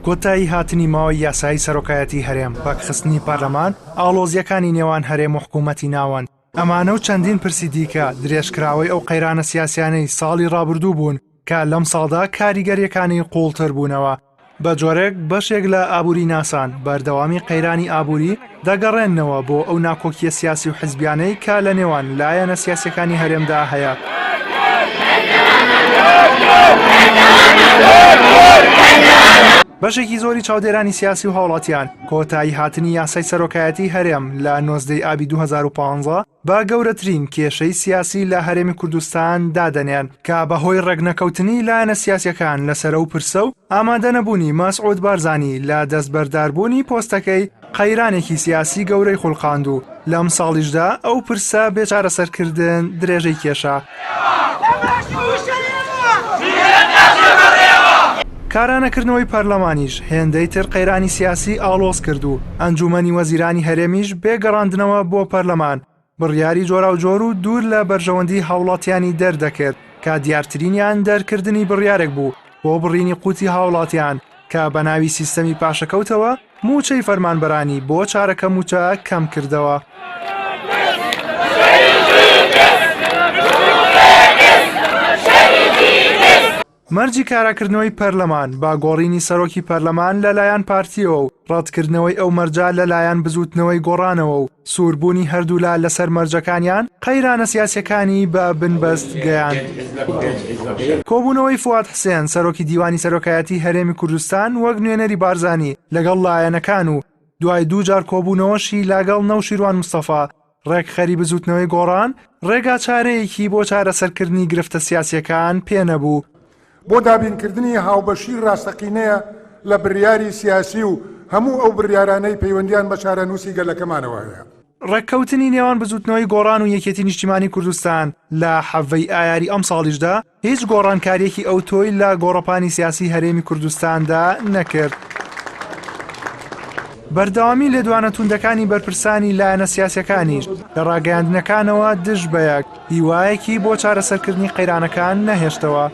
کۆتایی هاتنی ماوەی یاسایی سەرۆکایەتی هەرێم بەخستنی پەرلەمان ئاڵۆزیەکانی نێوان هەرێم و حکوومەتی ناوەند ئەمانە و چەندین پرسی دیکە درێژکراوەی ئەو قەیرانە سیاسیانەی ساڵی ڕابردوو بوون کە لەم ساڵدا کاریگەریەکانی قوڵتر بوونەوە بە جۆرێک بەشێک لە ئابووری ناسان بەردەوامی قەیرانی ئابووری دەگەڕێنەوە بۆ ئەو ناکۆکیە سیاسی و حیزبیانەی کە لە نێوان لایەنە سیاسیەکانی هەرێمدا هەیە. بەشێکی زۆری چاودێرانی سیاسی و هاوڵاتیان کۆتایی هاتنی یاسای سەرۆکایەتی هەرێم لە 19 ئابی 2015 بە گەورەترین کێشەی سیاسی لە هەرێمی کوردستان دادەنێن کە بەهۆی ڕێگنەکەوتنی لایەنە سیاسیەکان لەسەر و پرسە و ئامادە نەبوونی مەسعود بارزانی لە دەستبەرداربوونی پۆستەکەی قەیرانێکی سیاسی گەورەی خوڵقاند و لەم ساڵیشدا ئەو پرسە بێچارەسەرکردن درێژەی کێشە. کارانەکردنەوەی پەرلەمانیش هێندەی تر قەیرانی سیاسی ئاڵۆز کرد و ئەنجومەنی وەزیرانی هەرێمیش بێگەڕاندنەوە بۆ پەرلەمان بڕیاری جۆراوجۆر و دوور لە بەرژەوەندی هاوڵاتیانی دەردەکرد کە دیارترینیان دەرکردنی بڕیارێک بوو بۆ بڕینی قوتی هاوڵاتیان کە بە ناوی سیستەمی پاشەکەوتەوە موچەی فەرمانبەرانی بۆ چارەکە موچە کەم کردەوە. مەرجی کاراکردنەوەی پەرلەمان با گۆڕینی سەرۆکی پەرلەمان لەلایەن پارتیەوە و ڕەتکردنەوەی ئەو مەرجە لەلایەن بزوتنەوەی گۆڕانەوە و سووربوونی هەردوولا لەسەر مەرجەکانیان قەیرانە سیاسیەکانی بە بنبەست گەیان. کۆبوونەوەی فواد حسێن سەرۆکی دیوانی سەرۆکایەتی هەرێمی کوردستان وەک نوێنەری بارزانی لەگەڵ لایەنەکان و دوای دوو جار کۆبوونەوەشی لەگەڵ نەوشیروان مستەفا ڕێکخەری بزوتنەوەی گۆڕان ڕێگا چارەیەکی بۆ چارەسەرکردنی گرفتە سیاسیەکان پێنەبوو. بۆ دابینکردنی هاوبەشی ڕاستەقینەیە لە بڕیاری سیاسی و هەموو ئەو بڕیارانەی پەیوەندیان بە چارەنووسی گەلەکەمانەوە هەیە. ڕێککەوتنی نێوان بزوتنەوەی گۆڕان و یەکێتی نیشتیمانی کوردستان لە حەڤەی ئایاری ئەم ساڵیشدا هیچ گۆڕانکاریەکی ئەو تۆی لە گۆڕەپانی سیاسی هەرێمی کوردستاندا نەکرد. بەردەوامی لێدوانە توندەکانی بەرپرسانی لایەنە سیاسیەکانیش لە ڕاگەیاندنەکانەوە دژ بەیەک هیوایەکی بۆ چارەسەرکردنی قەیرانەکان نەهێشتەوە.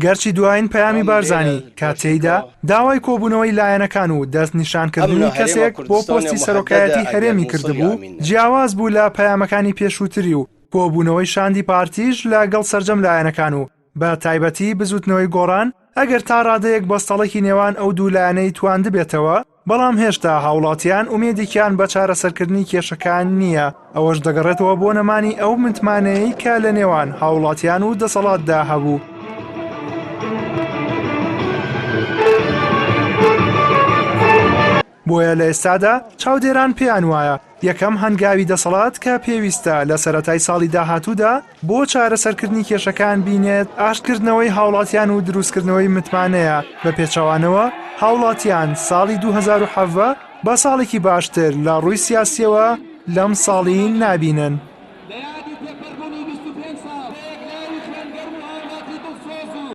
گەرچی دوایین پەیامی بارزانی کاتێیدا داوای کۆبوونەوەی لایەنەکان و دەست نیشانکردنی کەسێک بۆ پۆستی سەرۆکایەتی هەرێمی کردبوو جیاواز بوو لە پەیامەکانی پێشووتری و کۆبوونەوەی شاندی پارتیش لەگەڵ سەرجەم لایەنەکان و بە تایبەتی بزوتنەوەی گۆڕان ئەگەر تا ڕادەیەک بەستەڵێکی نێوان ئەو دوو لایەنەی تواند بێتەوە بەڵام هێشتا هاوڵاتیان ئومێدێکیان بە چارەسەرکردنی کێشەکان نییە ئەوەش دەگەڕێتەوە بۆ نەمانی ئەو متمانەیە کە لە نێوان هاوڵاتیان و دەسەڵاتدا هەبوو. بۆیە لە ئێستادا چاودێران پێیان وایە یەکەم هەنگاوی دەسەڵات کە پێویستە لە سەرەتای ساڵی داهاتوودا بۆ چارەسەرکردنی کێشەکان بینێت ئاشکردنەوەی هاوڵاتیان و دروستکردنەوەی متمانەیە بە پێچەوانەوە هاوڵاتیان ساڵی 2017 بە ساڵێکی باشتر لە ڕووی سیاسیەوە لەم ساڵی نابینن.